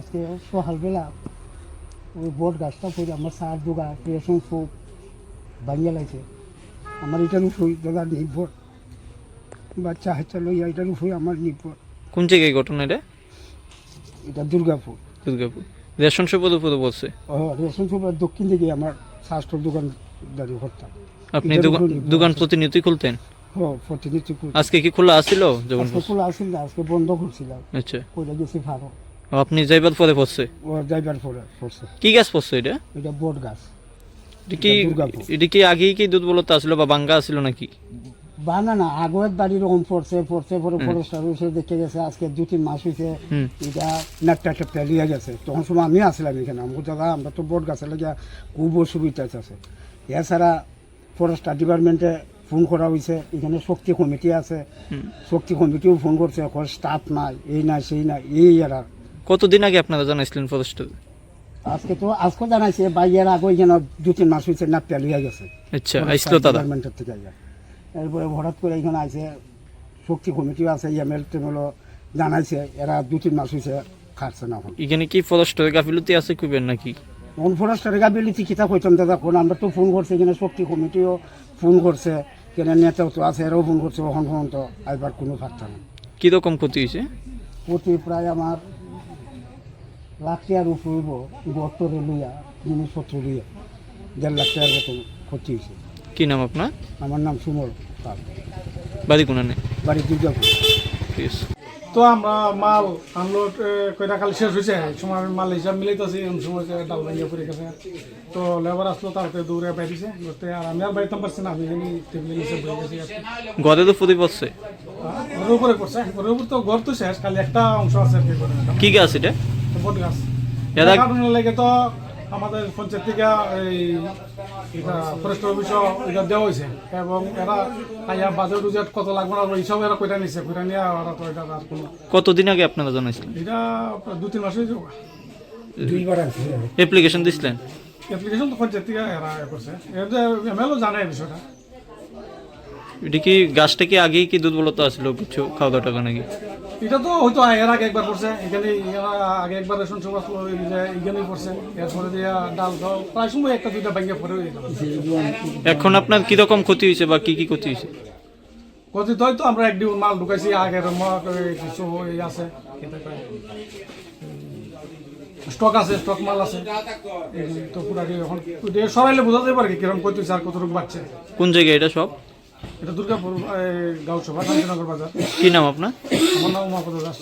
আজকে সকালবেলা ওই বট গাছটা পড়ে আমার সার দোগা রেশন সব ভাঙিয়ে লাগছে আমার এটার উপরে দাদা নির্ভর বাচ্চা হাচ্চা লইয়া এটার উপরে আমার নির্ভর। কোন জায়গায় ঘটনা এটা? এটা দুর্গাপুর। দুর্গাপুর রেশন শপের উপরে বলছে। ও রেশন সবের দক্ষিণ দিকে আমার স্বাস্থ্য দোকানদারি করতাম। আপনি দোকান প্রতিনিয়তই খুলতেন? ও প্রতিনিধি আজকে কি খোলা আছিল? যখন খোলা আসছিল না, আজকে বন্ধ করছিলাম। আচ্ছা, কইরা গেছি ভালো। আপনি যাইবার পরে পড়ছে? ও যাইবার পরে পড়ছে। কি গাছ পড়ছে এটা? এটা বট গাছ। এটা কি আগেই কি দুধ বলতে আসলো বা বাঙ্গা আসছিল নাকি? বানা আগের বাড়ির রকম পড়ছে পরে ফরেস্টার এসে দেখে গেছে আজকে 2-3 মাস হয়েছে এটা নাটটা টেপটা লিয়ে গেছে। তখন সময় আমি আসলাম এখানে, আমি দাদা আমরা তো বট গাছের লাগিয়া খুব অসুবিধা আছে। এছাড়া ফরেস্টার ডিপার্টমেন্টে ফোন করা হয়েছে, এখানে শক্তি কমিটি আছে, শক্তি কমিটিও ফোন করছে, স্টাফ নাই, এই নাই সেই নাই, এই এরা। কতদিন আগে আপনারা জানাইছিলেন ফরেস্টার? আজকে জানাইছে বাইয়ের আগে এখানে 2-3 মাস হয়েছে নাটটা লিয়ে গেছে। আচ্ছা, আইসলো তারা ডিপার্টমেন্টের থেকে। এরপরে হঠাৎ করে এখানে আইসে শক্তি কমিটিও আছে, এমএল টেমএলও জানাইছে, এরা 2-3 মাস হয়েছে খাটছে না। এখন এখানে কি ফরেস্টারের গাফিলতি আছে কইবেন নাকি? কোন ফরেস্টারের গাফিলতি কিতা কইতাম দাদা, কোন আমরা তো ফোন করছে, এখানে শক্তি কমিটিও ফোন করছে, এখানে নেতাও তো আছে, এরাও ফোন করছে, ওখান পর্যন্ত আইবার কোনো ফাঁকটা না। কীরকম ক্ষতি হয়েছে? প্রতি প্রায় আমার লাখ টাকার উপর গর্তরে লইয়া জিনিসপত্র লইয়া 1.5 লাখ টাকার মতো ক্ষতি হয়েছে। কি নাম আপনার? আমার নাম সুমল পাল। বাড়ি কোনানে? বাড়ি দুর্গাপুর। ঠিক আছে। তো আমরা মাল আনলোড কইরা কাল শেষ হয়েছে, সময় আমি মাল হিসাব মিলাইতেছি, এমন সময় ডাল ভাঙিয়ে পড়ে গেছে। তো লেবার আসলো, তারপরে দৌড়ে বাইরেছে করতে, আর আমি আর বাইতাম পারছি না, আমি টেবিলের নিচে বসে গেছি। ঘরে তো ফুদি পড়ছে? ঘরের উপরে করছে, ঘরের উপর তো ঘর তো শেষ, খালি একটা অংশ আছে আর কি। কি গাছ এটা? বট গাছ। এরা কারণে লাগে তো আমাদের পঞ্চায়েত থেকে এই ফরেস্ট অফিসও এটা দেওয়া হয়েছে, এবং এরা আইয়া বাজেট উজেট কত লাগবে না এইসব এরা কইটা নিছে, কইটা নিয়ে ওরা তো এটা আর কোনো। কতদিন আগে আপনারা জানাইছিলেন? এটা 2-3 মাস হয়েছে। 2বার আছে। অ্যাপ্লিকেশন দিছিলেন? অ্যাপ্লিকেশন তো পঞ্চায়েত থেকে এরা করছে, এমএলও জানে এই বিষয়টা। এটা কি গাছটা কি আগেই কি দুধ বলতে আসলো কিছু খাওয়া দাওয়া টাকা নাকি? এটা তো হয়তো এর আগে একবার করছে, এখানে আগে একবার রেশন সভা এখানেই করছে, এরপরে দিয়া ডাল খাও প্রায় সময় 1-2টা ব্যাংকে পরে হয়ে গেল। এখন আপনার কিরকম ক্ষতি হয়েছে বা কি কি ক্ষতি হয়েছে? ক্ষতি তো হয়তো আমরা একদিন মাল ঢুকাইছি, আগের কিছু আছে, স্টক আছে, স্টক মাল আছে, তো পুরা এখন সরাইলে বোঝা যাবে আর কি কিরকম ক্ষতি হয়েছে আর কতটুকু বাড়ছে। কোন জায়গায় এটা সব? এটা দুর্গাপুর গাঁও সভা, শান্তিনগর বাজার। কি নাম আপনার? আমার নাম উমাপদ দাস।